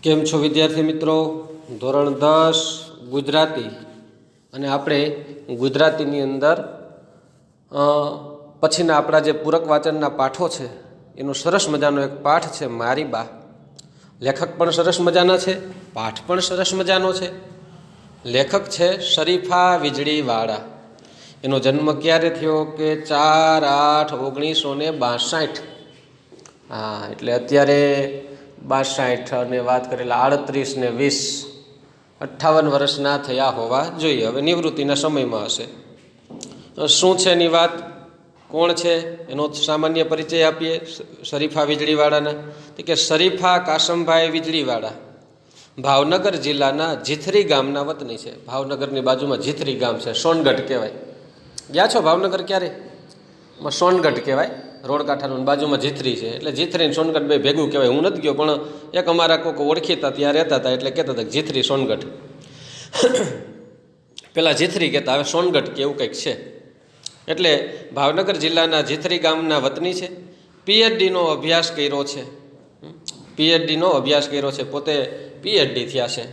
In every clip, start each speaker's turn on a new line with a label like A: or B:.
A: કેમ છો વિદ્યાર્થી મિત્રો? ધોરણ 10 ગુજરાતી અને આપણે ગુજરાતીની અંદર પછીના આપણા જે પૂરક વાચનના પાઠો છે એનો સરસ મજાનો એક પાઠ છે મારી બા. લેખક પણ સરસ મજાના છે, પાઠ પણ સરસ મજાનો છે. લેખક છે શરીફા વીજળીવાળા. એનો જન્મ ક્યારે થયો કે 4/8/1962. હા, એટલે અત્યારે 62 અને વાત કરેલા 38 ને 20 58 વર્ષના થયા હોવા જોઈએ. હવે નિવૃત્તિના સમયમાં હશે. શું છે એની વાત, કોણ છે એનો સામાન્ય પરિચય આપીએ શરીફા વીજળીવાળાના. તો કે શરીફા કાસમભાઈ વીજળીવાળા ભાવનગર જિલ્લાના જીથરી ગામના વતની છે. ભાવનગરની બાજુમાં જીથરી ગામ છે, સોનગઢ કહેવાય. ગયા છો ભાવનગર ક્યારે? સોનગઢ કહેવાય, રોડ કાંઠાનું, બાજુમાં જીથરી છે. એટલે જીથરી અને સોનગઢ બે ભેગું કહેવાય. હું નથી ગયો, પણ એક અમારા કોઈક ઓળખીતા ત્યાં રહેતા હતા, એટલે કહેતા હતા જીથરી સોનગઢ. પેલા જીથરી કહેતા, હવે સોનગઢ કે એવું કંઈક છે. એટલે ભાવનગર જિલ્લાના જીથરી ગામના વતની છે. પીએચડીનો અભ્યાસ કર્યો છે. પીએચડીનો અભ્યાસ કર્યો છે, પોતે પીએચડી થયા છે.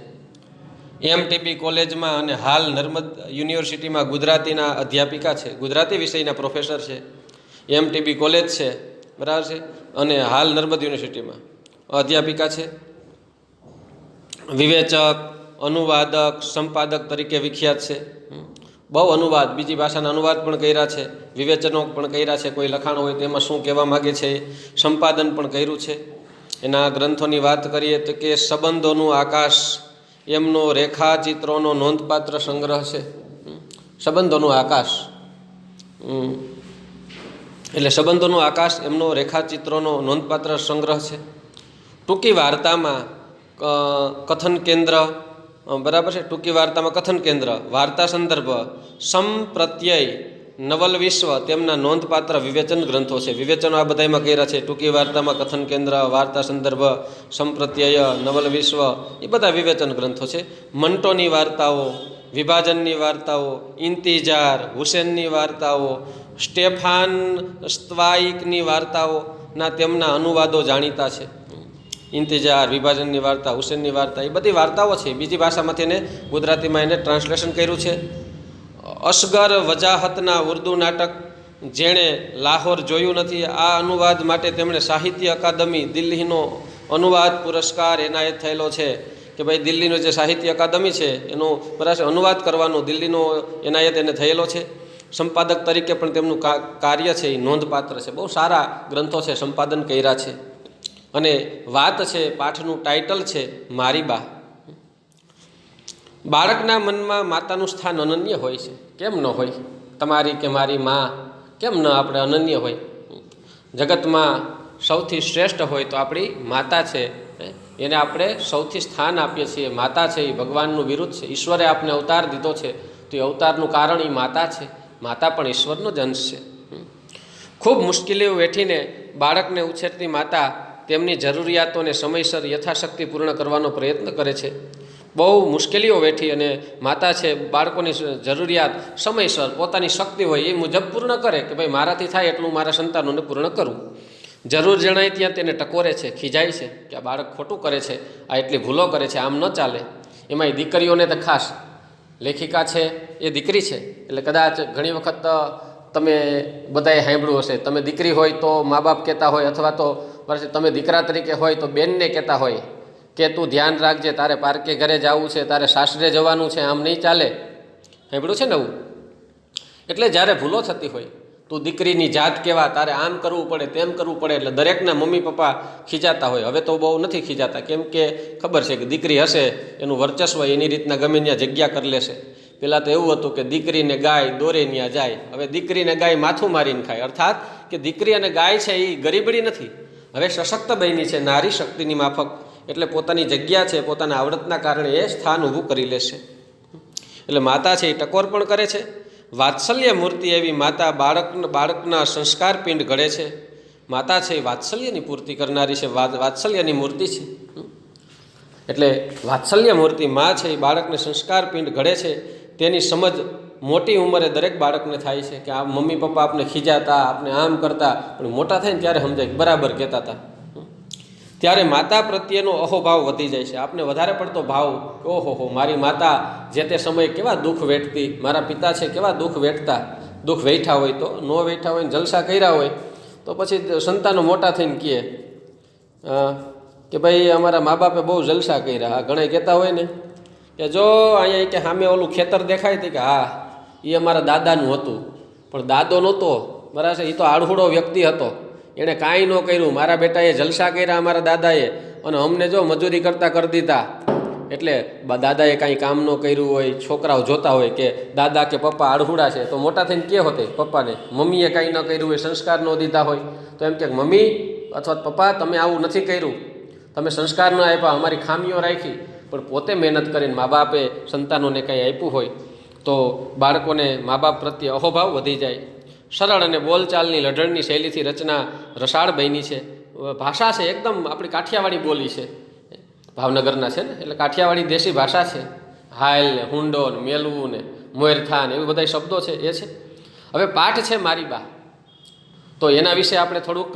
A: એમટીબી કોલેજમાં અને હાલ નર્મદ યુનિવર્સિટીમાં ગુજરાતીના અધ્યાપિકા છે, ગુજરાતી વિષયના પ્રોફેસર છે. એમટીબી કોલેજ છે, બરાબર છે, અને હાલ નર્મદ યુનિવર્સિટીમાં અધ્યાપિકા છે. વિવેચક, અનુવાદક, સંપાદક તરીકે વિખ્યાત છે. બહુ અનુવાદ, બીજી ભાષાના અનુવાદ પણ કર્યા છે, વિવેચનો પણ કર્યા છે. કોઈ લખાણ હોય તેમાં શું કહેવા માગે છે, સંપાદન પણ કર્યું છે. એના ગ્રંથોની વાત કરીએ તો કે સંબંધોનું આકાશ એમનો રેખાચિત્રોનો નોંધપાત્ર સંગ્રહ છે. સંબંધોનું આકાશ એટલે સંબંધોનું આકાશ એમનો રેખાચિત્રોનો નોંધપાત્ર સંગ્રહ છે. ટૂંકી વાર્તામાં કથન કેન્દ્ર, બરાબર છે, ટૂંકી વાર્તામાં કથન કેન્દ્ર, વાર્તા સંદર્ભ, સમપ્રત્યય, નવલ વિશ્વ તેમના નોંધપાત્ર વિવેચન ગ્રંથો છે. વિવેચનો આ બધામાં કર્યા છે. ટૂંકી વાર્તામાં કથન કેન્દ્ર, વાર્તા સંદર્ભ, સમપ્રત્યય, નવલ વિશ્વ, એ બધા વિવેચન ગ્રંથો છે. મંટોની વાર્તાઓ, વિભાજનની વાર્તાઓ, ઇન્તિજાર, હુસેનની વાર્તાઓ, સ્ટેફાન સ્ત્વાઇકની વાર્તાઓના તેમના અનુવાદો જાણીતા છે. ઇન્તિજાર, વિભાજનની વાર્તા, હુસેનની વાર્તા, એ બધી વાર્તાઓ છે. બીજી ભાષામાંથી એને ગુજરાતીમાં એને ટ્રાન્સલેશન કર્યું છે. અસગર વજાહતના ઉર્દુ નાટક જેણે લાહોર જોયું નથી, આ અનુવાદ માટે તેમણે સાહિત્ય અકાદમી દિલ્હીનો અનુવાદ પુરસ્કાર એનાયત થયેલો છે. કે ભાઈ દિલ્હીનો જે સાહિત્ય અકાદમી છે એનો બરાબર અનુવાદ કરવાનો દિલ્હીનો એનાયત એને થયેલો છે. સંપાદક તરીકે પણ તેમનું કાર્ય છે એ નોંધપાત્ર છે. બહુ સારા ગ્રંથો છે, સંપાદન કર્યા છે. અને વાત છે, પાઠનું ટાઇટલ છે મારી બા. બાળકના મનમાં માતાનું સ્થાન અનન્ય હોય છે. કેમ ન હોય? તમારી કે મારી મા કેમ ન આપણે અનન્ય હોય? જગતમાં સૌથી શ્રેષ્ઠ હોય તો આપણી માતા છે. એને આપણે સૌથી સ્થાન આપીએ છીએ. માતા છે એ ભગવાનનું વિરુદ્ધ છે. ઈશ્વરે આપને અવતાર દીધો છે, તો એ અવતારનું કારણ એ માતા છે. માતા પણ ઈશ્વરનો જ અંશ છે. ખૂબ મુશ્કેલીઓ વેઠીને બાળકને ઉછેરતી માતા તેમની જરૂરિયાતોને સમયસર યથાશક્તિ પૂર્ણ કરવાનો પ્રયત્ન કરે છે. બહુ મુશ્કેલીઓ વેઠી અને માતા છે બાળકોની જરૂરિયાત સમયસર પોતાની શક્તિ હોય એ મુજબ પૂર્ણ કરે, કે ભાઈ મારાથી થાય એટલું મારા સંતાનોને પૂર્ણ કરવું. જરૂર જણાય ત્યાં તેને ટકોરે છે, ખીજાય છે કે આ બાળક ખોટું કરે છે, આ એટલી ભૂલો કરે છે, આમ ન ચાલે. એમાંય દીકરીઓને તો ખાસ. લેખિકા છે એ દીકરી છે, એટલે કદાચ ઘણી વખત તમે બધાએ સાંભળ્યું હશે, તમે દીકરી હોય તો મા બાપ કહેતા હોય, અથવા તો તમે દીકરા તરીકે હોય તો બેનને કહેતા હોય કે તું ધ્યાન રાખજે, તારે પાર્કે ઘરે જવું છે, તારે સાસરે જવાનું છે, આમ નહીં ચાલે. સાંભળ્યું છે ને એવું? એટલે જ્યારે ભૂલો થતી હોય, તું દીકરીની જાત કહેવા, તારે આમ કરવું પડે, તેમ કરવું પડે, એટલે દરેકના મમ્મી પપ્પા ખીજાતા હોય. હવે તો બહુ નથી ખીજાતા, કેમ કે ખબર છે કે દીકરી હશે એનું વર્ચસ્વ એની રીતના ગમે ત્યાં જગ્યા કરી લેશે. પહેલાં તો એવું હતું કે દીકરીને ગાય દોરે ત્યાં જાય. હવે દીકરીને ગાય માથું મારીને ખાય. અર્થાત કે દીકરી અને ગાય છે એ ગરીબડી નથી, હવે સશક્ત બની છે નારી શક્તિની માફક. એટલે પોતાની જગ્યા છે, પોતાના આવડતના કારણે એ સ્થાન ઊભું કરી લેશે. એટલે માતા છે એ ટકોર પણ કરે છે. વાત્સલ્ય મૂર્તિ એવી માતા બાળકના સંસ્કાર પિંડ ઘડે છે. માતા છે એ વાત્સલ્યની પૂર્તિ કરનારી છે, વાત્સલ્યની મૂર્તિ છે. એટલે વાત્સલ્ય મૂર્તિ મા છે એ બાળકને સંસ્કાર પિંડ ઘડે છે. તેની સમજ મોટી ઉંમરે દરેક બાળકને થાય છે કે આ મમ્મી પપ્પા આપણે ખીજાતા, આપણે આમ કરતા, પણ મોટા થાય ને ત્યારે સમજાય કે બરાબર કહેતા હતા. ત્યારે માતા પ્રત્યેનો અહોભાવ વધી જાય છે. આપને વધારે પડતો ભાવ, ઓહો મારી માતા જે તે સમયે કેવા દુઃખ વેઠતી, મારા પિતા છે કેવા દુઃખ વેઠતા, દુઃખ વેઠા હોય તો, ન વેઠા હોય, જલસા કર્યા હોય તો પછી સંતાનો મોટા થઈને કહે કે ભાઈ અમારા મા બાપે બહુ જલસા કર્યા. ઘણા કહેતા હોય ને કે જો અહીંયા કે સામે ઓલું ખેતર દેખાય તે કે હા એ અમારા દાદાનું હતું, પણ દાદો નહોતો, બરાબર છે, એ તો આડહુડો વ્યક્તિ હતો, એણે કાંઈ ન કર્યું, મારા બેટાએ જલસા કર્યા અમારા દાદાએ, અને અમને જો મજૂરી કરતાં કરી દીધા. એટલે દાદાએ કાંઈ કામ ન કર્યું હોય, છોકરાઓ જોતા હોય કે દાદા કે પપ્પા આડહુડા છે તો મોટા થઈને કે હોતે પપ્પાને, મમ્મીએ કાંઈ ન કર્યું હોય, સંસ્કાર ન દીધા હોય તો એમ કે મમ્મી અથવા પપ્પા તમે આવું નથી કર્યું, તમે સંસ્કાર ન આપ્યા, અમારી ખામીઓ રાખી. પણ પોતે મહેનત કરીને મા બાપે સંતાનોને કંઈ આપ્યું હોય તો બાળકોને મા બાપ પ્રત્યે અહોભાવ વધી જાય. સરળ અને બોલચાલની લઢણની શૈલીથી રચના રસાળ બની છે. ભાષા છે એકદમ આપણી કાઠિયાવાડી બોલી છે, ભાવનગરના છે ને, એટલે કાઠિયાવાડી દેશી ભાષા છે. હાલ ને હુંડો ને મેલવું ને મોરથા ને એવી બધા શબ્દો છે એ છે. હવે પાઠ છે મારી બા, તો એના વિશે આપણે થોડુંક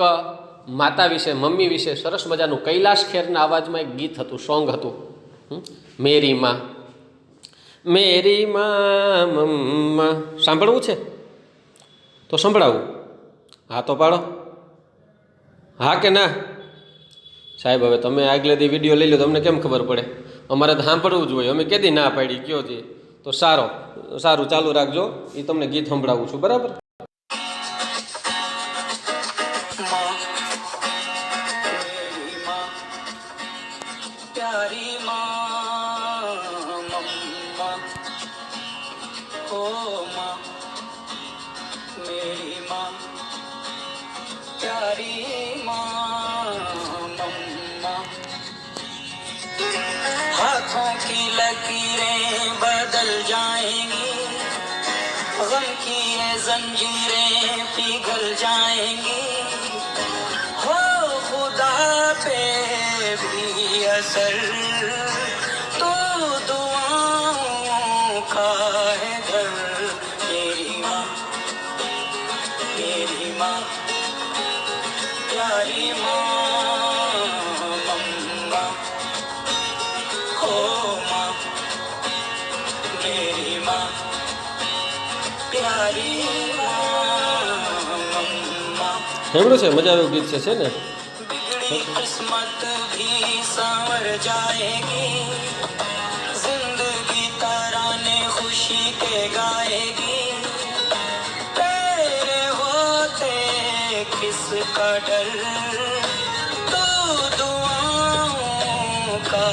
A: માતા વિશે, મમ્મી વિશે સરસ મજાનું કૈલાશ ખેરના અવાજમાં એક ગીત હતું, સોંગ હતું, મેરી માં મેરી માં મમ્મા. સાંભળવું છે તો સંભળાવું? હા તો પાડો, હા કે ના? સાહેબ હવે તમે આગલે દી વિડીયો લઈ લો, તમને કેમ ખબર પડે? અમારે તો સાંભળવું જ હોય, અમે કેદી ના પાડી કયો છે તો સારું ચાલુ રાખજો, એ તમને ગીત સંભળાવું છું, બરાબર?
B: हाथों की लकीरें बदल जाएंगी, गम की ये जंजीरें पिघल जाएंगी, हो खुदा पे भी असर तो दुआओं का है घर. मेरी माँ प्यारी माँ मम्मा, हो माँ मेरी माँ प्यारी माँ मम्मा.
A: સાંભળ્યું છે? મજા આવ્યું ગીત છે ને?
B: बिगड़ी किस्मत भी संवर जाएगी, जिंदगी तराने खुशी के गाएगी, तेरे होते किसका डर तो दुआओं का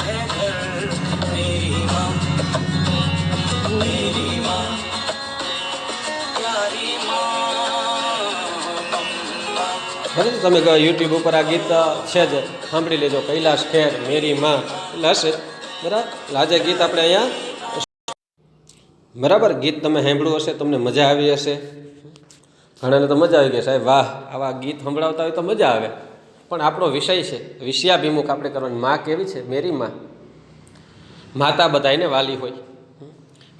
B: है घर. मेरी माँ प्यारी माँ मम्मा.
A: ખરે તમે યુટ્યુબ ઉપર આ ગીત છે જ, સાંભળી લેજો, કૈલાશ ખેર મેરી માં, એટલે હશે બરાબર. આજે ગીત આપણે અહીંયા બરાબર, ગીત તમે સાંભળ્યું હશે, તમને મજા આવી હશે. ઘણાને તો મજા આવી ગઈ, સાહેબ વાહ આવા ગીત સંભળાવતા હોય તો મજા આવે. પણ આપણો વિષય છે વિષયાભિમુખ આપણે કરવાની. માં કેવી છે? મેરી માં. માતા બધાને વાલી હોય,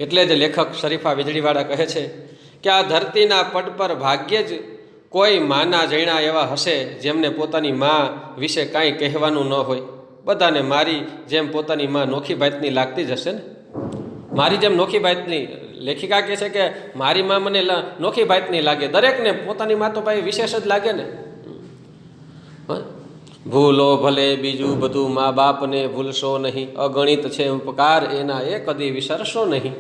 A: એટલે જ લેખક શરીફા વીજળીવાળા કહે છે કે આ ધરતીના પટ પર ભાગ્યે જ કોઈ માના જૈણા એવા હશે જેમને પોતાની મા વિશે કાંઈ કહેવાનું ન હોય. બધાને મારી જેમ પોતાની મા નોખી ભાતની લાગતી જ હશે ને. મારી જેમ નોખી ભાતની, લેખિકા કહે છે કે મારી મા મને નોખી ભાતની લાગે. દરેકને પોતાની મા તો ભાઈ વિશેષ જ લાગે ને. ભૂલો ભલે બીજું બધું, મા બાપને ભૂલશો નહીં, અગણિત છે ઉપકાર એના એ કદી વિસરશો નહીં.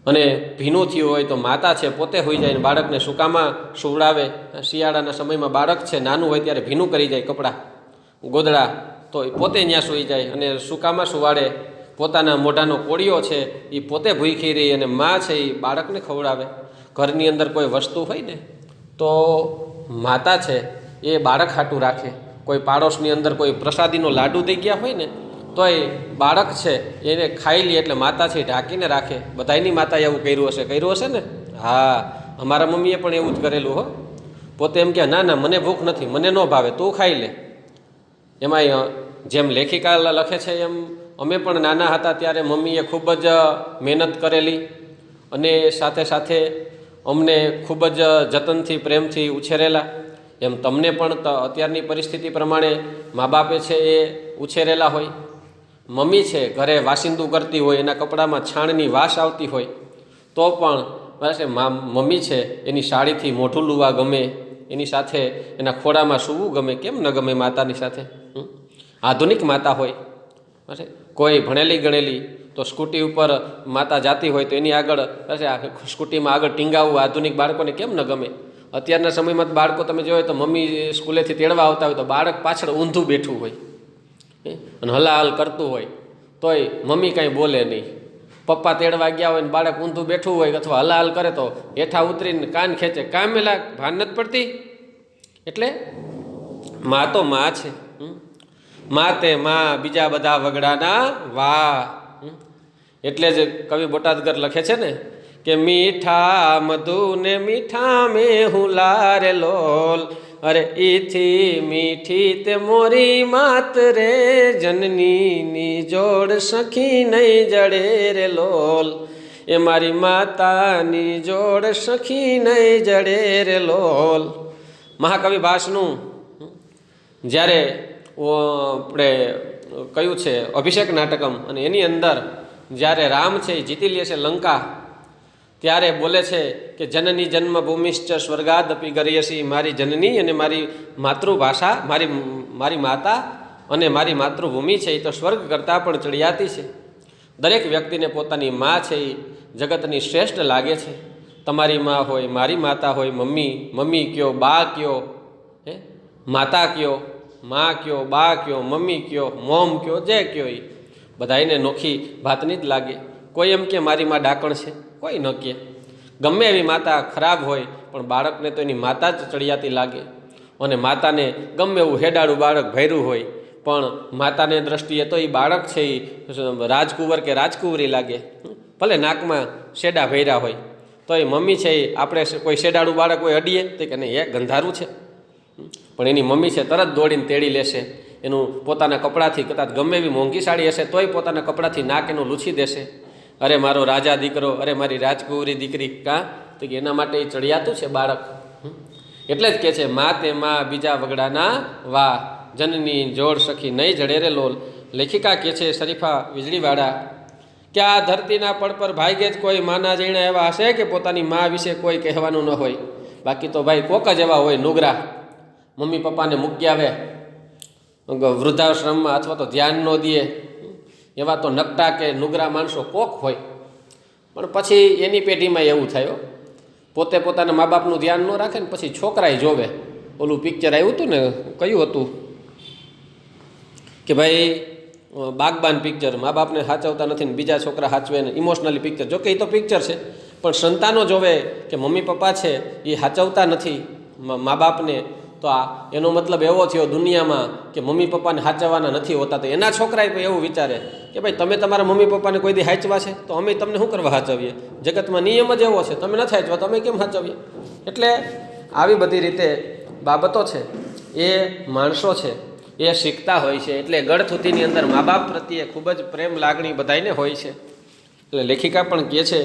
A: અને ભીનું થયું હોય તો માતા છે પોતે હોઈ જાય ને બાળકને સૂકામાં સુવડાવે. શિયાળાના સમયમાં બાળક છે નાનું હોય ત્યારે ભીનું કરી જાય કપડાં ગોદડા, તો એ પોતે ત્યાં સૂઈ જાય અને સૂકામાં સુવાડે. પોતાના મોઢાનો કોળિયો છે એ પોતે ભૂખી રહી અને મા છે એ બાળકને ખવડાવે. ઘરની અંદર કોઈ વસ્તુ હોય ને તો માતા છે એ બાળક હાટું રાખે. કોઈ પાડોશની અંદર કોઈ પ્રસાદીનો લાડુ દઈ ગયા હોય ને તો એ બાળક છે એને ખાઈ લે, એટલે માતા છે ઢાંકીને રાખે. બધાની માતાએ એવું કર્યું હશે ને? હા, અમારા મમ્મીએ પણ એવું જ કરેલું હો. પોતે એમ કે ના મને ભૂખ નથી, મને ન ભાવે, તું ખાઈ લે. એમાંય જેમ લેખિકા લખે છે એમ અમે પણ નાના હતા ત્યારે મમ્મીએ ખૂબ જ મહેનત કરેલી અને સાથે સાથે અમને ખૂબ જ જતનથી પ્રેમથી ઉછેરેલા. એમ તમને પણ અત્યારની પરિસ્થિતિ પ્રમાણે મા બાપે છે એ ઉછેરેલા હોય. મમ્મી છે ઘરે વાસિંદુ કરતી હોય, એના કપડામાં છાણની વાસ આવતી હોય તો પણ બસ મમ્મી છે એની સાડીથી મોઢું લૂવા ગમે, એની સાથે એના ખોળામાં સૂવું ગમે, કેમ ન ગમે માતાની સાથે. આધુનિક માતા હોય, બસ કોઈ ભણેલી ગણેલી તો સ્કૂટી ઉપર માતા જાતી હોય તો એની આગળ સ્કૂટીમાં આગળ ટીંગાવવું આધુનિક બાળકોને કેમ ન ગમે. અત્યારના સમયમાં બાળકો તમે જોયો તો મમ્મી સ્કૂલેથી તેડવા આવતા હોય તો બાળક પાછળ ઊંધું બેઠું હોય અને હલાહલ કરતું હોય તોય મમ્મી કાંઈ બોલે નહીં. પપ્પા તેડવા ગયા હોય ને બાળક ઊંધું બેઠું હોય અથવા હલાહલ કરે તો હેઠા ઉતરીને કાન ખેંચે, કામ મેલા ભાન નથી પડતી. એટલે મા તો મા છે. મા તે મા બીજા બધા વગડાના વાહ. એટલે જ કવિ બોટાદગર લખે છે ને કે મીઠા મધુ ને મીઠા મેં હું લારે લોલ, અરે ઈથી મીઠી તે મોરી માત રે, જનની જોડ સખી નહીં જડે રે લોલ, એ મારી માતાની જોડ સખી નહીં જડે રે લોલ. મહાકવિ ભાસનું જ્યારે આપણે કયું છે અભિષેક નાટકમ, અને એની અંદર જ્યારે રામ છે એ જીતી લે છે લંકા, ત્યારે બોલે છે કે જનની જન્મભૂમિશ્ચ સ્વર્ગાદપી ગરીયસી, મારી જનની અને મારી માતૃભાષા, મારી માતા અને મારી માતૃભૂમિ છે એ તો સ્વર્ગ કરતાં પણ ચડિયાતી છે. દરેક વ્યક્તિને પોતાની મા છે એ જગતની શ્રેષ્ઠ લાગે છે. તમારી મા હોય, મારી માતા હોય, મમ્મી કયો, બા કયો, માતા કયો, મા કયો, બા કયો, મમ્મી કયો, મોમ કયો, જે કયો એ બધાને નોખી ભાતની જ લાગે. કોઈ એમ કે મારી મા ડાકણ છે, કોઈ ન કહે. ગમે એવી માતા ખરાબ હોય પણ બાળકને તો એની માતા જ ચડિયાતી લાગે. અને માતાને ગમે એવું હેડાળું બાળક ભર્યું હોય પણ માતાને દ્રષ્ટિએ તો એ બાળક છે એ રાજકુંવર કે રાજકુંવરી લાગે. ભલે નાકમાં શેડા ભર્યા હોય તો એ મમ્મી છે એ આપણે કોઈ શેડાળું બાળક હોય અડીએ તો કે નહીં એ ગંધારું છે, પણ એની મમ્મી છે તરત દોડીને તેડી લેશે. એનું પોતાના કપડાથી કદાચ ગમે એવી મોંઘી સાડી હશે તોય પોતાના કપડાથી નાક એનું લૂછી દેશે. અરે મારો રાજા દીકરો, અરે મારી રાજકુંવરી દીકરી, કાં તો કે એના માટે એ ચડિયાતું છે બાળક. એટલે જ કહે છે મા તે મા બીજા વગડાના વાહ, જનની જોડ સખી નહીં જડે રે લોલ. લેખિકા કહે છે શરીફા વીજળીવાળા કે આ ધરતીના પડ પર ભાગ્યે જ કોઈ માના જણા એવા હશે કે પોતાની મા વિશે કોઈ કહેવાનું ન હોય. બાકી તો ભાઈ કોક જ એવા હોય નુગરા, મમ્મી પપ્પાને મૂકી આવે વૃદ્ધાશ્રમમાં અથવા તો ધ્યાન ન દે એવા તો નકટા કે નુગરા માણસો કોક હોય. પણ પછી એની પેઢીમાં એવું થયો પોતે પોતાના મા બાપનું ધ્યાન ન રાખે ને પછી છોકરાએ જોવે. ઓલું પિક્ચર આવ્યું હતું ને, કયું હતું કે ભાઈ બાગબાન પિક્ચર, મા બાપને સાચવતા નથી ને બીજા છોકરા સાચવે ને, ઇમોશનલી પિક્ચર. જોકે એ તો પિક્ચર છે પણ સંતાનો જોવે કે મમ્મી પપ્પા છે એ સાચવતા નથી મા બાપને, તો આ એનો મતલબ એવો થયો દુનિયામાં કે મમ્મી પપ્પાને સાચવવાના નથી હોતા. તો એના છોકરાએ પણ એવું વિચારે કે ભાઈ તમે તમારા મમ્મી પપ્પાને કોઈ દી સાચવા છે તો અમે તમને શું કરવા સાચવીએ? જગતમાં નિયમ જ એવો છે, તમે નથી સાચવા તો અમે કેમ સાચવીએ? એટલે આવી બધી રીતે બાબતો છે એ માણસો છે એ શીખતા હોય છે. એટલે ગળથૂતીની અંદર મા બાપ પ્રત્યે ખૂબ જ પ્રેમ લાગણી બધાને હોય છે. એટલે લેખિકા પણ કહે છે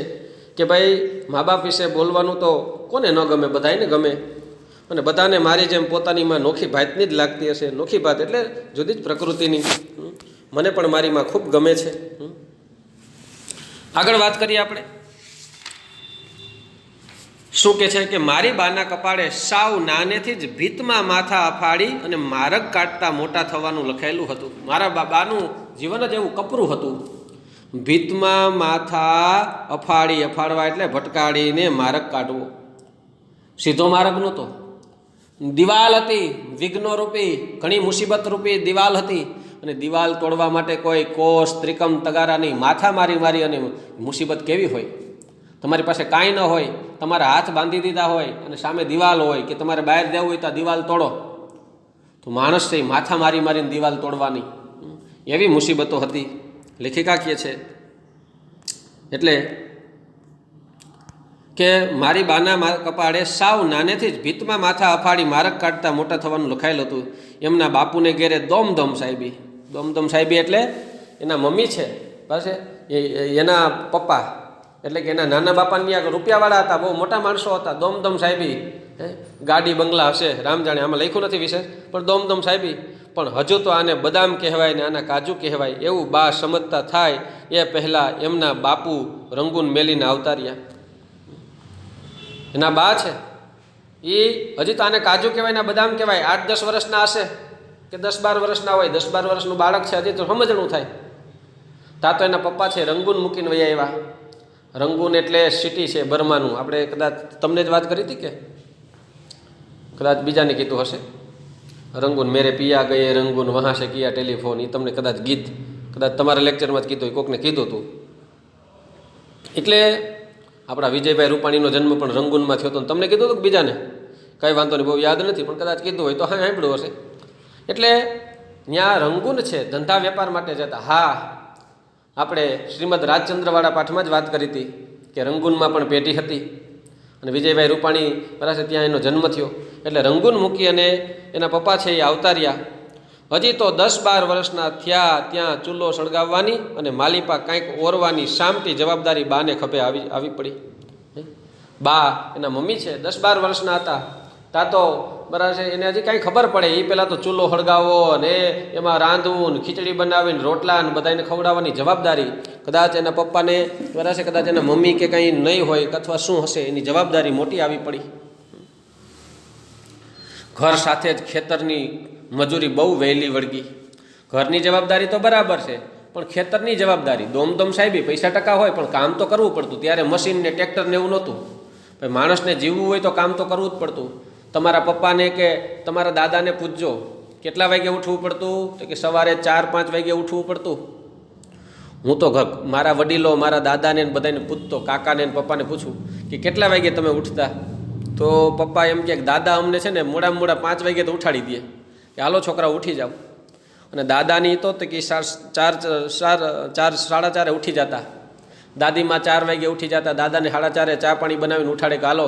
A: કે ભાઈ મા બાપ વિશે બોલવાનું તો કોને ન ગમે, બધાને ગમે. અને બધાને મારી જેમ પોતાની માં નોખી ભાતની જ લાગતી હશે. નોખી ભાત એટલે જુદી જ પ્રકૃતિની. મને પણ મારી માં ખૂબ ગમે છે. આગળ વાત કરીએ આપણે. શું કે છે કે મારી બાના કપાળે સાવ નાનેથી જ ભીતમાં માથા અફાડી અને માર્ગ કાઢતા મોટા થવાનું લખાયેલું હતું. મારા બાનું જીવન જ એવું કપરું હતું. ભીતમાં માથા અફાડવા એટલે ભટકાડીને માર્ગ કાઢવો. સીધો માર્ગ નહોતો, દિવાલ હતી, વિઘ્નો રૂપી ઘણી મુસીબત રૂપી દિવાલ હતી. અને દિવાલ તોડવા માટે કોઈ કોષ ત્રિકમ તગારા નહીં, માથા મારી અને મુસીબત કેવી હોય. તમારી પાસે કાંઈ ન હોય, તમારા હાથ બાંધી દીધા હોય અને સામે દિવાલ હોય કે તમારે બહાર જવું હોય તો દિવાલ તોડો, તો માણસ છે માથા મારીને દિવાલ તોડવાની એવી મુસીબતો હતી. લેખિકા કહે છે એટલે કે મારી બાના કપાળે સાવ નાનેથી જ ભીતમાં માથા અફાડી માર્ગ કાઢતા મોટા થવાનું લખાયેલું હતું. એમના બાપુને ઘેરે દોમદમ સાહેબી એટલે એના મમ્મી છે પાસે એના પપ્પા એટલે કે એના નાના બાપાની ત્યાં રૂપિયાવાળા હતા, બહુ મોટા માણસો હતા, દોમદમ સાહેબી, ગાડી બંગલા હશે, રામ જાણે, આમાં લખ્યું નથી વિશેષ, પણ દોમદમ સાહેબી. પણ હજુ તો આને બદામ કહેવાય ને આના કાજુ કહેવાય એવું બા સમજતા થાય એ પહેલાં એમના બાપુ રંગૂન મેલીને આવતાર્યા. એના બા છે એ હજી તો આને કાજુ કહેવાય ને બદામ કહેવાય. 8-10 વર્ષના હશે કે 10-12 વર્ષના હોય, 10-12 વર્ષનું બાળક છે, હજી તો સમજણું થાય. તા તો એના પપ્પા છે રંગૂન મૂકીને વયા આવ્યા. રંગૂન એટલે સિટી છે બર્માનું. આપણે કદાચ તમને જ વાત કરી હતી કે કદાચ બીજાને કીધું હશે. રંગૂન મેરે પિયા ગયે રંગૂન વહાં સે કિયા ટેલિફોન, એ તમને કદાચ ગીત કદાચ તમારા લેક્ચરમાં જ કીધું હોય, કોકને કીધું હતું. એટલે આપણા વિજયભાઈ રૂપાણીનો જન્મ પણ રંગૂનમાં થયો હતો. તમને કીધું હતું કે બીજાને? કંઈ વાંધો નહીં, બહુ યાદ નથી, પણ કદાચ કીધું હોય તો હા સાંભળ્યું હશે. એટલે ત્યાં રંગૂન છે, ધંધા વેપાર માટે જતા. હા, આપણે શ્રીમદ રાજચંદ્રવાળા પાઠમાં જ વાત કરી હતી કે રંગૂનમાં પણ પેઢી હતી અને વિજયભાઈ રૂપાણી પાસે ત્યાં એનો જન્મ થયો. એટલે રંગૂન મૂકી અને એના પપ્પા છે એ આવતાર્યા. હજી તો 10-12 વર્ષના થયા ત્યાં ચૂલો સળગાવવાની અને માલિપા કાંઈક ઓરવાની સામટી જવાબદારી બાને ખભે આવી પડી. બા એના મમ્મી છે 10-12 વર્ષના હતા. તા તો બરાબર છે, એને હજી કાંઈ ખબર પડે એ પહેલાં તો ચૂલો સળગાવવો ને એમાં રાંધવું ને ખીચડી બનાવીને રોટલા ને બધાને ખવડાવવાની જવાબદારી કદાચ એના પપ્પાને બરાબર છે, કદાચ એના મમ્મી કે કંઈ નહીં હોય અથવા શું હશે એની જવાબદારી મોટી આવી પડી. ઘર સાથે જ ખેતરની મજૂરી બહુ વહેલી વળગી. ઘરની જવાબદારી તો બરાબર છે, પણ ખેતરની જવાબદારી દોમદમ સાહેબી, પૈસા ટકા હોય પણ કામ તો કરવું પડતું. ત્યારે મશીન ને ટ્રેક્ટર ને એવું નહોતું. ભાઈ માણસને જીવવું હોય તો કામ તો કરવું જ પડતું. તમારા પપ્પાને કે તમારા દાદાને પૂછજો કેટલા વાગે ઉઠવું પડતું, તો કે સવારે 4-5 વાગે ઉઠવું પડતું. હું તો મારા વડીલો, મારા દાદાને બધાને પૂછતો, કાકાને પપ્પાને પૂછું કે કેટલા વાગે તમે ઉઠતા, તો પપ્પા એમ કે દાદા અમને છે ને મોડામાં મોડા 5 વાગે તો ઉઠાડી દે કે હાલો છોકરા ઉઠી જાઓ. અને દાદાની તો કે 4-4:30 ઉઠી જતા. દાદીમાં 4 વાગે ઉઠી જતા. દાદાને 4:30 ચા પાણી બનાવીને ઉઠાડે કે હાલો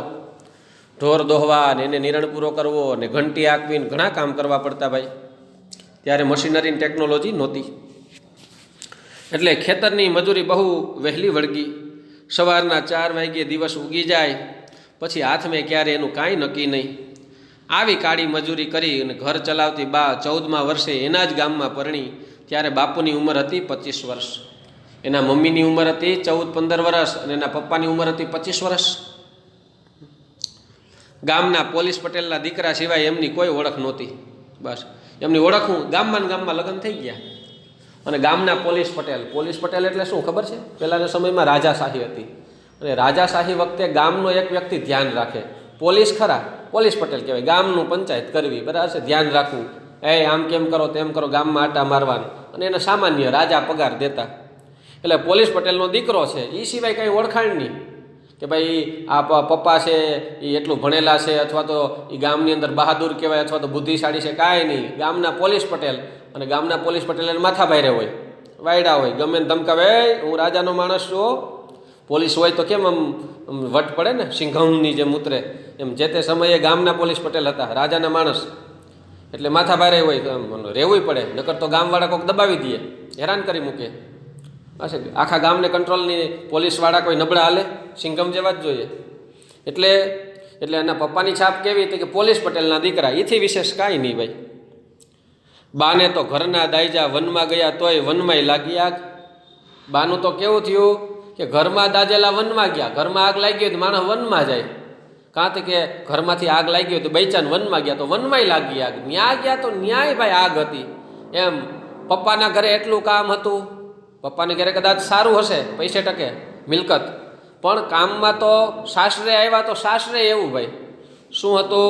A: ઢોર દોહવા ને એને નિરણ પૂરો કરવો ને ઘંટી આંકવીને ઘણા કામ કરવા પડતા ભાઈ. ત્યારે મશીનરીની ટેકનોલોજી નહોતી. એટલે ખેતરની મજૂરી બહુ વહેલી વળગી. સવારના 4 વાગ્યે દિવસ ઉગી જાય પછી હાથમે ક્યારે એનું કાંઈ નક્કી નહીં. આવી કાળી મજૂરી કરી અને ઘર ચલાવતી બા 14મા વર્ષે એના જ ગામમાં પરણી. ત્યારે બાપુની ઉંમર હતી 25 વર્ષ, એના મમ્મીની ઉંમર હતી 14-15 વર્ષ અને એના પપ્પાની ઉંમર હતી 25 વર્ષ. ગામના પોલીસ પટેલના દીકરા સિવાય એમની કોઈ ઓળખ નહોતી. બસ એમની ઓળખ હું ગામમાં લગ્ન થઈ ગયા. અને ગામના પોલીસ પટેલ એટલે શું ખબર છે? પહેલાંના સમયમાં રાજાશાહી હતી અને રાજાશાહી વખતે ગામનો એક વ્યક્તિ ધ્યાન રાખે. પોલીસ ખરા, પોલીસ પટેલ કહેવાય. ગામનું પંચાયત કરવી, બરાબર છે, ધ્યાન રાખવું, આમ કેમ કરો તેમ કરો, ગામમાં આટા મારવાનું, અને એને સામાન્ય રાજા પગાર દેતા. એટલે પોલીસ પટેલનો દીકરો છે, એ સિવાય કંઈ ઓળખાણ નહીં કે ભાઈ આ પપ્પા છે એ એટલું ભણેલા છે અથવા તો એ ગામની અંદર બહાદુર કહેવાય અથવા તો બુદ્ધિશાળી છે, કાંઈ નહીં. ગામના પોલીસ પટેલ, અને ગામના પોલીસ પટેલ એને માથા ભારે હોય, વાયડા હોય, ગમે ને ધમકાવે, હું રાજાનો માણસ છું. પોલીસ હોય તો કેમ આમ વટ પડે ને, સિંઘમની જેમ ઉતરે એમ. જે તે સમયે ગામના પોલીસ પટેલ હતા, રાજાના માણસ, એટલે માથા ભારે હોય, રહેવું પડે, નકર તો ગામવાળા કોઈક દબાવી દે, હેરાન કરી મૂકે. આખા ગામને કંટ્રોલની પોલીસવાળા કોઈ નબળા હાલે, સિંઘમ જેવા જ જોઈએ. એટલે એના પપ્પાની છાપ કેવી હતી કે પોલીસ પટેલના દીકરા, એથી વિશેષ કાંઈ નહીં ભાઈ. બાને તો ઘરના દાયજા વનમાં ગયા તોય વનમાંય લાગી આગ. બાનું તો કેવું થયું કે ઘરમાં દાજેલા વનમાં ગયા, ઘરમાં આગ લાગી હોય તો માણસ વનમાં જાય. કાં તો કે ઘરમાંથી આગ લાગી હોય તો બૈચાને વનમાં ગયા તો વનમાંય લાગી આગ. ન્યા ગયા તો ન્યાય ભાઈ આગ હતી. એમ પપ્પાના ઘરે એટલું કામ હતું, પપ્પાને ઘરે કદાચ સારું હશે, પૈસે ટકે મિલકત, પણ કામમાં તો સાસરે આવ્યા તો સાસરે એવું ભાઈ શું હતું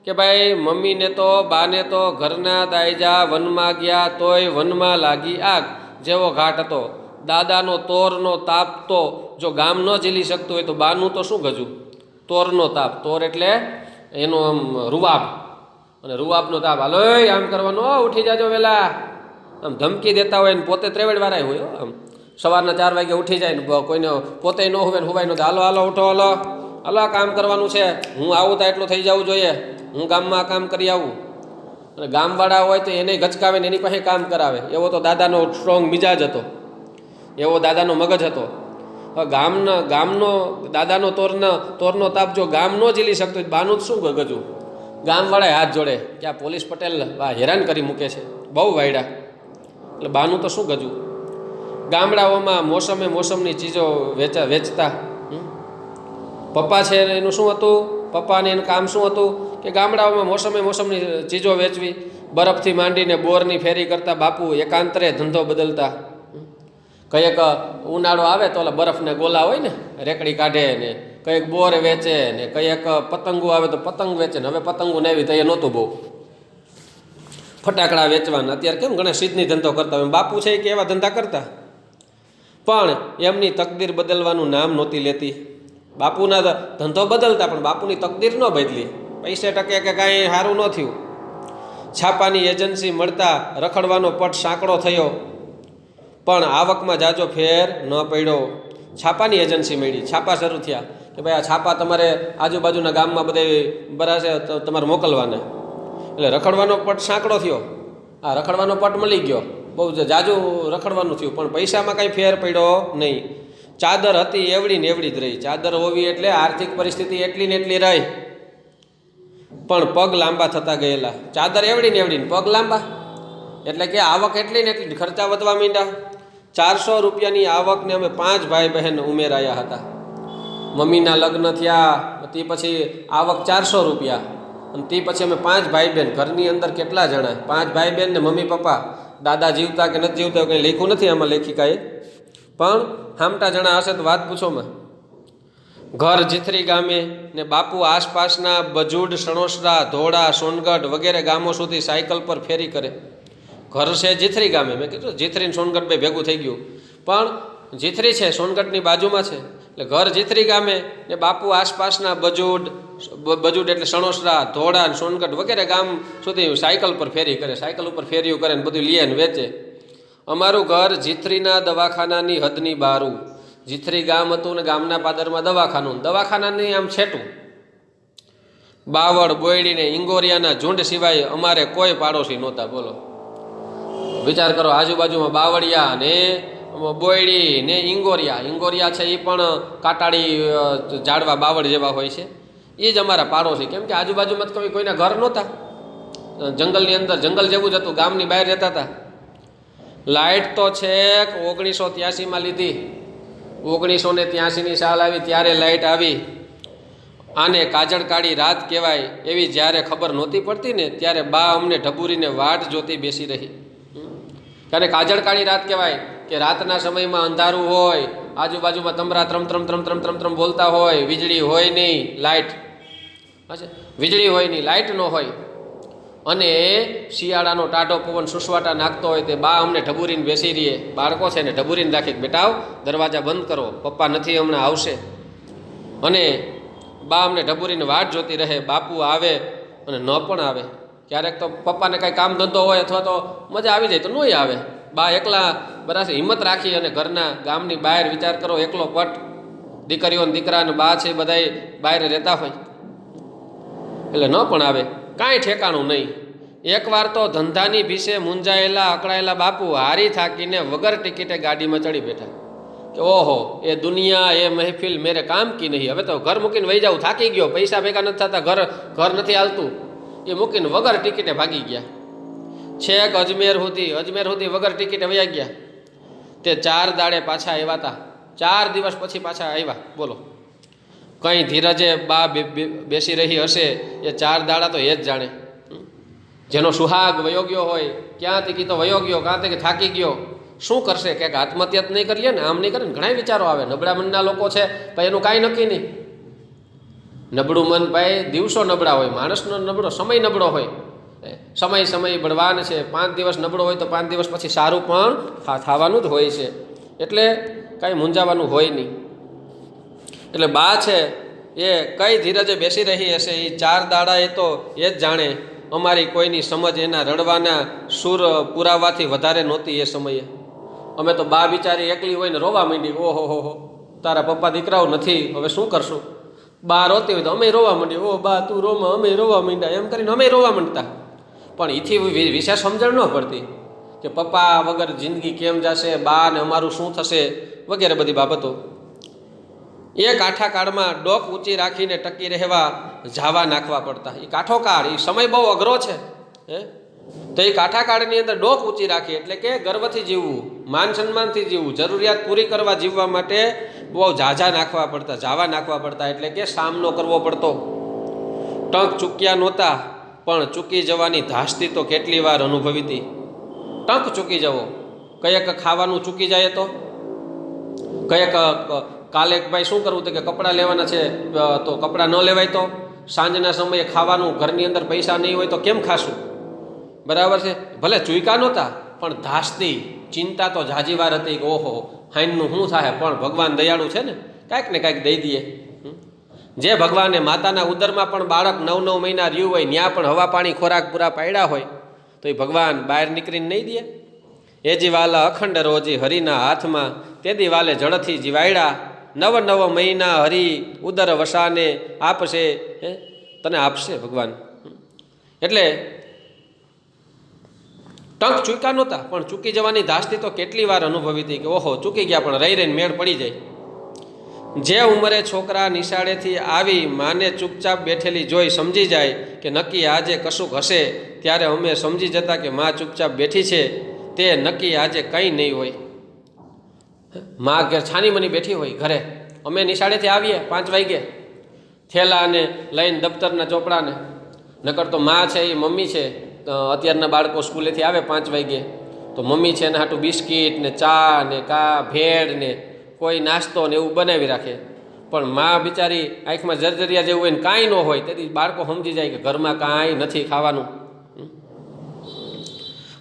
A: કે ભાઈ મમ્મીને તો બાને તો ઘરના દાયજા વનમાં ગયા તોય વનમાં લાગી આગ જેવો ઘાટ હતો. દાદાનો તોરનો તાપ તો જો ગામ ન ઝીલી શકતું હોય તો બાનું તો શું ગજું. તોરનો તાપ, તોર એટલે એનો આમ રૂવાબ, અને રૂવાબનો તાપ, હાલો આમ કરવાનો, ઉઠી જાજો વહેલા, આમ ધમકી દેતા હોય ને પોતે ત્રેવેડવાળા હોય. આમ સવારના 4 વાગે ઉઠી જાય ને કોઈને પોતે ન હોય ને હુવાય ન, હાલો હાલો ઉઠો, હાલો હાલો આ કામ કરવાનું છે, હું આવું તો એટલું થઈ જવું જોઈએ, હું ગામમાં કામ કરી આવું. અને ગામવાળા હોય તો એને ગચકાવે ને એની પાસે કામ કરાવે. એવો તો દાદાનો સ્ટ્રોંગ મિજાજ હતો, એવો દાદાનો મગજ હતો. હવે ગામનો દાદાનો તોરનો તાપ જો ગામ ન ઝીલી શકતો હોય, બાનું જ શું ગજું? ગામવાળાએ હાથ જોડે કે આ પોલીસ પટેલ હેરાન કરી મૂકે છે, બહુ વાયડા, એટલે બાનું તો શું ગજું? ગામડાઓમાં મોસમની ચીજો વેચતા. પપ્પા છે એનું શું હતું? પપ્પાને એનું કામ શું હતું કે ગામડાઓમાં મોસમની ચીજો વેચવી, બરફથી માંડીને બોરની ફેરી કરતા બાપુ એકાંતરે ધંધો બદલતા. કંઈક ઉનાળો આવે તો ઓલા બરફના ગોલા હોય ને, રેકડી કાઢે ને, કંઈક બોર વેચે ને, કંઈક પતંગો આવે તો પતંગ વેચે ને. હવે પતંગો ને એવી તો એ નહોતું બહુ. ફટાકડા વેચવાના અત્યારે કેમ ઘણા સિદ્ધની ધંધો કરતા હોય, બાપુ છે કે એવા ધંધા કરતા. પણ એમની તકદીર બદલવાનું નામ નહોતી લેતી. બાપુના ધંધો બદલતા પણ બાપુની તકદીર ન બદલી. પૈસે ટકે કે કાંઈ સારું ન થયું. છાપાની એજન્સી મળતા રખડવાનો પટ સાંકડો થયો, પણ આવકમાં જાજો ફેર ન પડ્યો. છાપાની એજન્સી મળી, છાપા શરૂ થયા કે ભાઈ આ છાપા તમારે આજુબાજુના ગામમાં બધે બરાશે તો તમારે મોકલવાના. એટલે રખડવાનો પટ સાંકડો થયો. આ રખડવાનો પટ મળી ગયો, બહુ જાજુ રખડવાનું થયું, પણ પૈસામાં કાંઈ ફેર પડ્યો નહીં. ચાદર હતી એવડી ને એવડી જ રહી. ચાદર હોવી એટલે આર્થિક પરિસ્થિતિ એટલી ને એટલી રહી, પણ પગ લાંબા થતા ગયેલા. ચાદર એવડી ને એવડી ને પગ લાંબા, એટલે કે આવક એટલી ને એટલી, ખર્ચા વધવા માંડ્યા. 400 રૂપિયાની આવકને અમે 5 ભાઈ બહેન ઉમેરાયા હતા. મમ્મીના લગ્ન થયા તે પછી આવક 400 રૂપિયા, અને તે પછી અમે 5 ભાઈ બહેન. ઘરની અંદર કેટલા જણા? 5 ભાઈ બહેન ને મમ્મી પપ્પા. દાદા જીવતા કે નથી જીવતા કંઈ લખ્યું નથી આમાં લેખિકાએ, પણ હામટા જણા હશે તો વાત પૂછોમાં. ઘર જીથરી ગામે ને બાપુ આસપાસના બજુડ, સણોસરા, ધોળા, સોનગઢ વગેરે ગામો સુધી સાયકલ પર ફેરી કરે. ઘર છે જીથરી ગામે, મેં કીધું જીથરી ને સોનગઢ બે ભેગું થઈ ગયું, પણ જીથરી છે સોનગઢની બાજુમાં છે. એટલે ઘર જીથરી ગામે ને બાપુ આસપાસના બજુડ એટલે સણોસરા, ધોળા, સોનગઢ વગેરે ગામ સુધી સાયકલ પર ફેરી કરે. સાયકલ ઉપર ફેરીઓ કરે ને બધું લે ને વેચે. અમારું ઘર જીથરીના દવાખાનાની હદની બહારું. જીથરી ગામ હતું ને ગામના પાદરમાં દવાખાનું. દવાખાનાની આમ છેટું. બાવળ, બોયડી ને ઇંગોરિયાના ઝુંડ સિવાય અમારે કોઈ પાડોશી નહોતા. બોલો, વિચાર કરો, આજુબાજુમાં બાવળિયા ને બોયડી ને ઇંગોરિયા છે, એ પણ કાટાળી ઝાડવા બાવળ જેવા હોય છે, એ જ અમારા પાડોશી. કેમ કે આજુબાજુમાં તો કોઈના ઘર નહોતા, જંગલની અંદર જંગલ જેવું જ હતું, ગામની બહાર રહેતા હતા. લાઇટ તો છેક 1983માં લીધી. 1983ની સાલ આવી ત્યારે લાઇટ આવી. આને કાજળ કાળી રાત કહેવાય એવી જ્યારે ખબર નહોતી પડતી ને, ત્યારે બા અમને ઢબુરીને વાટ જોતી બેસી રહી. ત્યારે કાજળ કાળી રાત કહેવાય કે રાતના સમયમાં અંધારું હોય, આજુબાજુમાં તમરા ત્રમ બોલતા હોય, વીજળી હોય નહીં, લાઇટ વીજળી હોય નહીં, લાઇટ ન હોય, અને શિયાળાનો ટાઢો પવન સુસવાટા નાખતો હોય, તે બા અમને ઢબુરીને બેસી રહીએ. બાળકો છે ને ઢબુરીને રાખી, બેટા દરવાજા બંધ કરો, પપ્પા નથી હમણાં આવશે. અને બા અમને ઢબુરીને વાટ જોતી રહે. બાપુ આવે અને ન પણ આવે. ક્યારેક તો પપ્પાને કાંઈ કામ ધંધો હોય અથવા તો મજા આવી જાય તો નોય આવે. બા એકલા બરાબર હિંમત રાખી અને ઘરના ગામની બહાર, વિચાર કરો, એકલો પટ, દીકરીઓ ને દીકરા ને બા છે બધાય બહાર રહેતા હોય, એટલે ન પણ આવે. કાંઈ ઠેકાણું નહીં. એકવાર તો ધંધાની ભીસે મૂંઝાયેલા અકળાયેલા બાપુ હારી થાકીને વગર ટિકિટે ગાડીમાં ચડી બેઠા કે ઓહો, એ દુનિયા એ મહેફિલ મેરે કામ કી નહીં. હવે તો ઘર મૂકીને વહી જાઉં, થાકી ગયો, પૈસા ભેગા નથી થતા, ઘર નથી હાલતું, એ મૂકીને વગર ટિકિટે ભાગી ગયા. છેક અજમેર સુધી વગર ટિકિટે વયા ગયા. તે 4 દાડે પાછા આવ્યા હતા. 4 દિવસ પછી પાછા આવ્યા. બોલો, કંઈ ધીરજે બા બેસી રહી હશે, એ 4 દાડા તો એ જ જાણે. જેનો સુહાગ વયો ગયો હોય, ક્યાંથી કીધો વયો ગયો, ક્યાંથી કે થાકી ગયો, શું કરશે? ક્યાંક આત્મહત્યા જ નહીં કરીએ ને, આમ નહીં કરે ને, ઘણા વિચારો આવે. નબળા મનના લોકો છે ભાઈ, એનું કાંઈ નક્કી નહીં. નબળું મન ભાઈ, દિવસો નબળા હોય, માણસનો નબળો સમય નબળો હોય. સમય બળવાન છે. 5 દિવસ નબળો હોય તો 5 દિવસ પછી સારું પણ થવાનું જ હોય છે. એટલે કાંઈ મૂંઝાવાનું હોય નહીં. એટલે બા છે એ કઈ ધીરજે બેસી રહી હશે, એ 4 દાડા એ તો એ જ જાણે. અમારી કોઈની સમજ એના રડવાના સૂર પુરાવાથી વધારે નહોતી એ સમયે. અમે તો બા બિચારી એકલી હોય ને રોવા માંડી. ઓહો હો, તારા પપ્પા દીકરાઓ નથી, હવે શું કરશું? બા રોતી હોય તો અમે રોવા માંડીએ. ઓ બા તું રોમાં, અમે રોવા માંડ્યા, એમ કરીને અમે રોવા માંડતા. પણ એથી વિશેષ સમજણ ન પડતી કે પપ્પા વગર જિંદગી કેમ જશે, બા ને અમારું શું થશે વગેરે બધી બાબતો. એ કાંઠા કાળમાં ડોક ઊંચી રાખીને ટકી રહેવા જાવા નાખવા પડતા. એ કાંઠો કાળ, એ સમય બહુ અઘરો છે. તો એ કાંઠા કાળની અંદર ડોક ઊંચી રાખી એટલે કે ગર્વથી જીવવું, માન સન્માનથી જીવવું, જરૂરિયાત પૂરી કરવા જીવવા માટે બહુ ઝાઝા નાખવા પડતા, જાવા નાખવા પડતા, એટલે કે સામનો કરવો પડતો. ટંક ચૂક્યા નહોતા, પણ ચૂકી જવાની ધાસ્તી તો કેટલી વાર અનુભવી હતી. ટંક ચૂકી જવો, કંઈક ખાવાનું ચૂકી જાય તો, કંઈક કાલે ભાઈ શું કરવું તો કે કપડાં લેવાના છે તો કપડાં ન લેવાય, તો સાંજના સમયે ખાવાનું ઘરની અંદર પૈસા નહીં હોય તો કેમ ખાશું? બરાબર છે. ભલે ચૂક્યા નહોતા પણ ધાસ્તી ચિંતા તો ઝાઝી વાર હતી કે ઓહો હાઈનનું શું થાય, પણ ભગવાન દયાળુ છે ને, કાંઈક ને કાંઈક દઈ દઈએ. જે ભગવાને માતાના ઉદરમાં પણ બાળક 9-9 મહિના રહ્યું હોય, ત્યાં પણ હવા પાણી ખોરાક પૂરા પાડ્યા હોય, તો એ ભગવાન બહાર નીકળીને નહીં દે? એજી વાલા અખંડ રોજી હરિના હાથમાં, તેદી વાલે જળથી જીવાયડા, 9 મહિના હરી ઉદર વસાને આપશે, તને આપશે ભગવાન. એટલે ટંક ચૂક્યા નહોતા પણ ચૂકી જવાની ધાસ્તી તો કેટલી વાર અનુભવી હતી કે ઓહો ચૂકી ગયા પણ રહી રહીને મેળ પડી જાય. જે ઉંમરે છોકરા નિશાળેથી આવી માને ચૂપચાપ બેઠેલી જોઈ સમજી જાય કે નક્કી આજે કશુંક હશે, ત્યારે અમે સમજી જતા કે મા ચૂપચાપ બેઠી છે, તે નક્કી આજે કંઈ નહીં હોય. મા ઘેર છાની મની બેઠી હોય ઘરે, અમે નિશાળેથી આવીએ 5 વાગે થેલાને લઈને દફતરના ચોપડાને, નકર તો મા છે એ મમ્મી છે, અત્યારના બાળકો સ્કૂલેથી આવે 5 વાગે તો મમ્મી છે એને હાટું બિસ્કીટ ને ચા ને ભેળ ને કોઈ નાસ્તો ને એવું બનાવી રાખે. પણ મા બિચારી આંખમાં જર્જરિયા જેવું હોય ને કાંઈ ન હોય, તેથી બાળકો સમજી જાય કે ઘરમાં કાંઈ નથી ખાવાનું,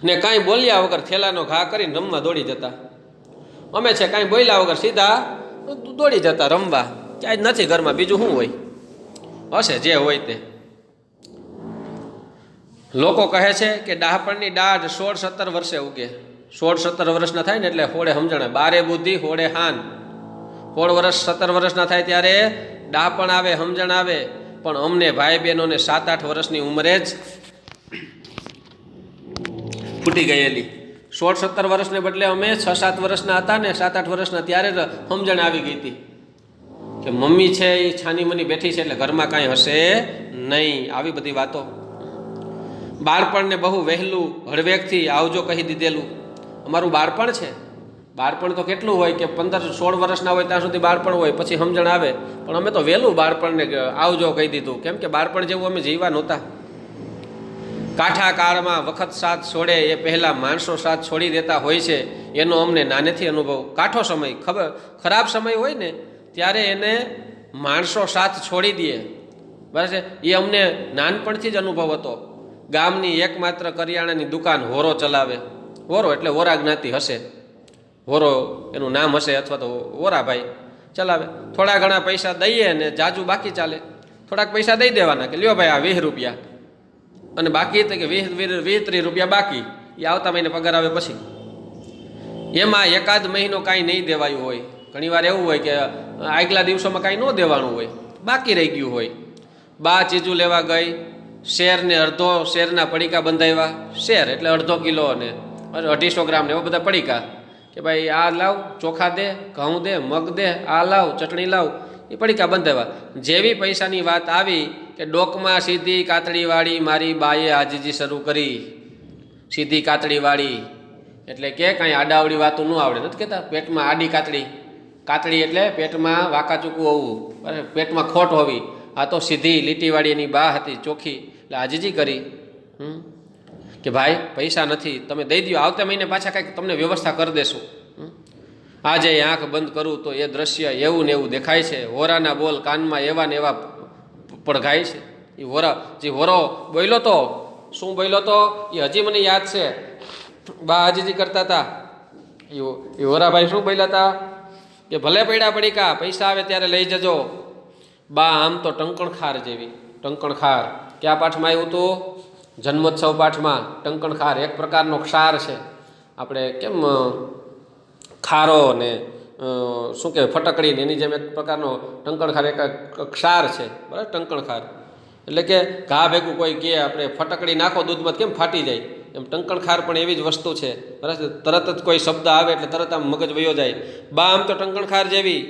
A: ને કાંઈ બોલ્યા વગર થેલાનો ઘા કરીને રમવા દોડી જતા. અમે છે કાંઈ બોલ્યા વગર સીધા દોડી જતા રમવા, ક્યાંય નથી ઘરમાં, બીજું શું હોય, હશે જે હોય તે. લોકો કહે છે કે ડાહપણની દાઢ 16-17 વર્ષે ઉગે. 16-17 વર્ષના થાય ને એટલે હોળે સમજણ, 12 બુદ્ધિ હોળે હાન. 16 વર્ષ 17 વર્ષના થાય ત્યારે ડાહપણ આવે, સમજણ આવે. પણ અમને ભાઈ બહેનોને 7-8 વર્ષની ઉંમરે જ ફૂટી ગયેલી. 16-17 વર્ષને બદલે અમે 6-7 વર્ષના હતા ને 7-8 વર્ષના ત્યારે જ સમજણ આવી ગઈ હતી કે મમ્મી છે એ છાની મની બેઠી છે એટલે ઘરમાં કાંઈ હશે નહીં. આવી બધી વાતો. બાળપણને બહુ વહેલું હળવેકથી આવજો કહી દીધેલું. અમારું બાળપણ છે, બાળપણ તો કેટલું હોય કે 15-16 વર્ષના હોય ત્યાં સુધી બાળપણ હોય, પછી સમજણ આવે. પણ અમે તો વહેલું બાળપણને આવજો કહી દીધું, કેમ કે બાળપણ જેવું અમે જીવવા નહોતા. કાંઠા કાળમાં વખત સાથ છોડે એ પહેલાં માણસો સાથ છોડી દેતા હોય છે, એનો અમને નાનેથી અનુભવ. કાઠો સમય, ખરાબ સમય હોય ને ત્યારે એને માણસો સાથ છોડી દે, બરાબર છે, એ અમને નાનપણથી જ અનુભવ હતો. ગામની એકમાત્ર કરિયાણાની દુકાન હોરો ચલાવે. હોરો એટલે હોરા જ્ઞાતિ હશે, હોરો એનું નામ હશે, અથવા તો હોરાભાઈ ચલાવે. થોડા ઘણા પૈસા દઈએ ને જાજુ બાકી ચાલે. થોડાક પૈસા દઈ દેવાના કે લ્યો ભાઈ આ 20 રૂપિયા, અને બાકી તો કે 20-30 રૂપિયા બાકી, એ આવતા મહિને પગાર આવે પછી. એમાં એકાદ મહિનો કાંઈ નહીં દેવાયું હોય. ઘણીવાર એવું હોય કે આગલા દિવસોમાં કાંઈ ન દેવાનું હોય, બાકી રહી ગયું હોય. બા ચીજું લેવા ગઈ, શેરને અડધો શેરના પડીકા બંધાવ્યા. શેર એટલે અડધો કિલો અને 250 ગ્રામ ને એવા બધા પડીકા, કે ભાઈ આ લાવ, ચોખા દે, ઘઉં દે, મગ દે, આ લાવ, ચટણી લાવ, એ પડીકા બંધાવ્યા. જેવી પૈસાની વાત આવી કે ડોકમાં સીધી કાતડીવાળી મારી બાએ આજીજી શરૂ કરી. સીધી કાતડીવાળી એટલે કે કાંઈ આડાવડી વાતું ન આવડે, નથી કહેતા પેટમાં આડી કાતડી. કાતડી એટલે પેટમાં વાંકા ચૂકવું હોવું, પેટમાં ખોટ હોવી. આ તો સીધી લીટીવાળી એની બા હતી, ચોખ્ખી, એટલે આજીજી કરી કે ભાઈ પૈસા નથી, તમે દઈ દો, આવતા મહિને પાછા કાંઈક તમને વ્યવસ્થા કરી દેશું. આજે આંખ બંધ કરું તો એ દ્રશ્ય એવું ને એવું દેખાય છે. હોરાના બોલ કાનમાં એવા ને એવા પડઘાય છે. એ હોરા જે હોરો બોલ્યો તો, શું બોલ્યો તો એ હજી મને યાદ છે. બા આજીજી કરતા હતા, એ હોરાભાઈ શું બોલ્યા હતા કે ભલે પડ્યા પડીકા, પૈસા આવે ત્યારે લઈ જજો. બા આમ તો ટંકણખાર જેવી. ટંકણખાર કયા પાઠમાં આવ્યું હતું? જન્મોત્સવ પાઠમાં. ટંકણખાર એક પ્રકારનો ક્ષાર છે. આપણે કેમ ખારો ને શું કહેવાય ફટકડી ને એની જેમ એક પ્રકારનો ટંકણખાર એક ક્ષાર છે, બરાબર. ટંકણખાર એટલે કે ઘા ભેગું કોઈ કહે આપણે ફટકડી નાખો દૂધમાં કેમ ફાટી જાય, એમ ટંકણખાર પણ એવી જ વસ્તુ છે, બરાબર. તરત જ કોઈ શબ્દ આવે એટલે તરત આમ મગજ વયો જાય. બા આમ તો ટંકણખાર જેવી,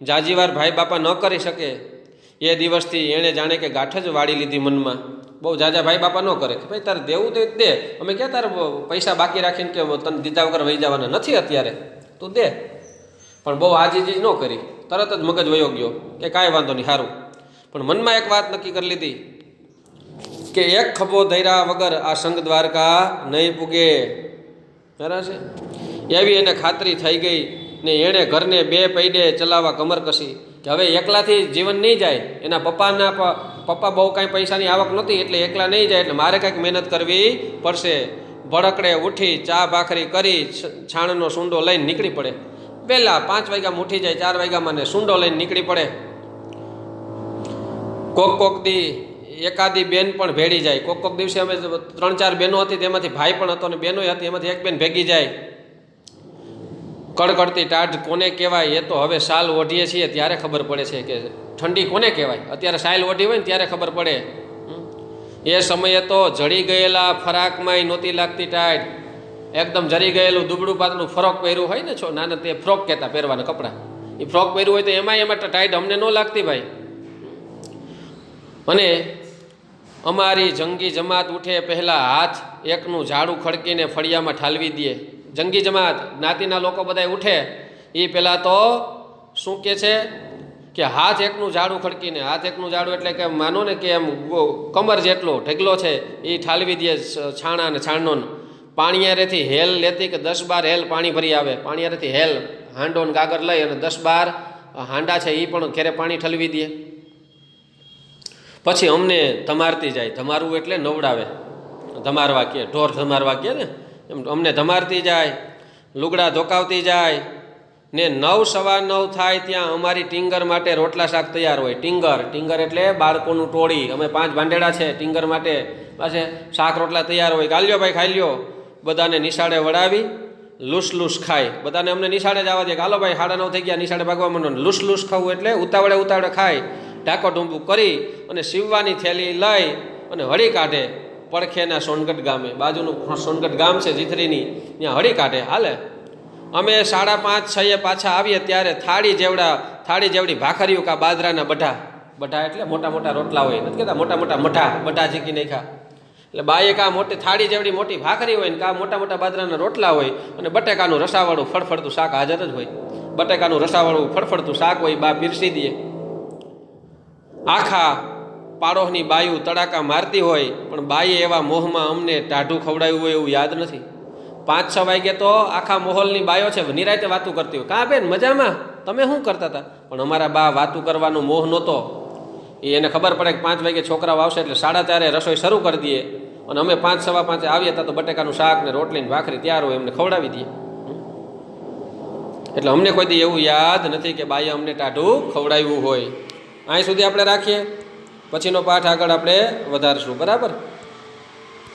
A: જાજીવાર ભાઈ બાપા ન કરી શકે એ દિવસથી એણે જાણે કે ગાંઠ જ વાળી લીધી મનમાં. બહુ જાજા ભાઈ બાપા ન કરે કે ભાઈ તારે દેવું તો દે, અમે ક્યાં તારે પૈસા બાકી રાખીને કે તને દીધા વગર વહી જવાના નથી અત્યારે, તું દે. પણ બહુ આજીજી ન કરી, તરત જ મગજ વયો ગયો કે કાંઈ વાંધો નહીં, સારું. પણ મનમાં એક વાત નક્કી કરી લીધી કે એક ખભો ધર્યા વગર આ સંગ દ્વારકા નહીં પૂગે. બરાબર છે? એવી એને ખાતરી થઈ ગઈ ને એણે ઘરને બે પૈડે ચલાવવા કમર કસી કે હવે એકલાથી જીવન નહીં જાય. એના પપ્પા બહુ કાંઈ પૈસાની આવક નહોતી એટલે એકલા નહીં જાય, એટલે મારે કાંઈક મહેનત કરવી પડશે. ભડકડે ઉઠી ચા ભાખરી કરી છાણનો સૂંડો લઈને નીકળી પડે. પહેલાં 5 વાગ્યામાં ઉઠી જાય, 4 વાગ્યામાં ને સૂંડો લઈને નીકળી પડે. કોક દી એકાદી બેન પણ ભેળી જાય. કોક દિવસે અમે 3-4 બહેનો હતી, તેમાંથી ભાઈ પણ હતો ને બહેનો હતી, એમાંથી એક બેન ભેગી જાય. કડકડતી ટાઢ કોને કહેવાય એ તો હવે શાલ ઓઢીએ છીએ ત્યારે ખબર પડે છે કે ઠંડી કોને કહેવાય. અત્યારે શાલ ઓઢી હોય ને ત્યારે ખબર પડે. એ સમયે તો જડી ગયેલા ફરાકમાંય નહોતી લાગતી ટાઢ. એકદમ જરી ગયેલું દુબળું પાતળું ફ્રોક પહેર્યું હોય ને, નાના તે ફ્રોક કહેતા પહેરવાના કપડાં, એ ફ્રોક પહેર્યું હોય તો એમાં ટાઈટ અમને ન લાગતી ભાઈ. અને અમારી જંગી જમાત ઉઠે પહેલાં હાથ એકનું ઝાડું ખડકીને ફળિયામાં ઠાલવી દે. જંગી જમાત જ્ઞાતિના લોકો બધા ઉઠે એ પહેલાં તો શું કહે છે કે હાથ એકનું ઝાડું ખડકીને, હાથ એકનું ઝાડું એટલે કે માનો ને કે એમ કમર જેટલો ઢગલો છે એ ઠાલવી દે છાણા ને છાણનો. પાણીયારેથી હેલ લેતી કે 10-12 હેલ પાણી ભરી આવે. પાણીયારેથી હેલ હાંડો ને ગાગર લઈ અને 10-12 હાંડા છે એ પણ ઘેરે પાણી ઠલવી દે. પછી અમને ધમારતી જાય. ધમારવું એટલે નવડાવે, ધમારવા કહે, ઢોર ધમારવા કહે ને એમ. અમને ધમારતી જાય, લુગડા ધોકાવતી જાય ને 9-9:15 થાય ત્યાં અમારી ટીંગર માટે રોટલા શાક તૈયાર હોય. ટીંગર એટલે બાળકોનું ટોળી. અમે 5 ભાંડેડા છે ટીંગર માટે. પાછે શાક રોટલા તૈયાર હોય. ગાલ્યો ભાઈ ખાઈ લ્યો. બધાને નિશાળે વડાવી લૂસ ખાય. બધાને અમને નિશાળે જવા દે કે હાલો ભાઈ 9:30 થઈ ગયા, નિશાળે ભાગવા માંડો. લૂસ ખાવું એટલે ઉતાવળે ખાય. ઢાંકો ઢૂંબું કરી અને સીવવાની થેલી લઈ અને હળી કાઢે. પડખેના સોનગઢ ગામે, બાજુનું સોનગઢ ગામ છે જીથરીની, ત્યાં હળી કાઢે. હાલે અમે 5:30-6 પાછા આવીએ ત્યારે થાળી જેવડી ભાખરીઓ કા બાજરાના બઢા એટલે મોટા રોટલા હોય, નથી કહેતા મોટા બઢા ઝીકી નાખ્યા. એટલે બાએ કા મોટી થાળી જેવડી મોટી ભાખરી હોય ને કા મોટા બાજરાના રોટલા હોય અને બટેકાનું રસાવાળું ફળફળતું શાક હાજર જ હોય. બટેકાનું રસાવાળું ફળફળતું શાક હોય, બા પીરસી દે. આખા પાડોશની બાયું તડાકા મારતી હોય પણ બાઈએ એવા મોહમાં અમને ટાઢું ખવડાવ્યું હોય એવું યાદ નથી. 5-6 વાગે તો આખા માહોલની બાયો છે નિરાયતે વાતું કરતી હોય. કાં બેન મજામાં, તમે શું કરતા હતા? પણ અમારા બા વાતું કરવાનો મોહ નહોતો. એને ખબર પડે કે 5 વાગે છોકરાઓ આવશે એટલે 4:30 રસોઈ શરૂ કરી દઈએ અને અમે 5-5:15 આવીએ તો બટેકાનું શાક ને રોટલી ને ભાખરી તૈયાર હોય એમને ખવડાવી દઈએ. એટલે અમને કોઈ દી એવું યાદ નથી કે બાઈએ અમને ટાઢું ખવડાવ્યું હોય. અહીં સુધી આપણે રાખીએ, પછીનો પાઠ આગળ આપણે વધારશું. બરાબર.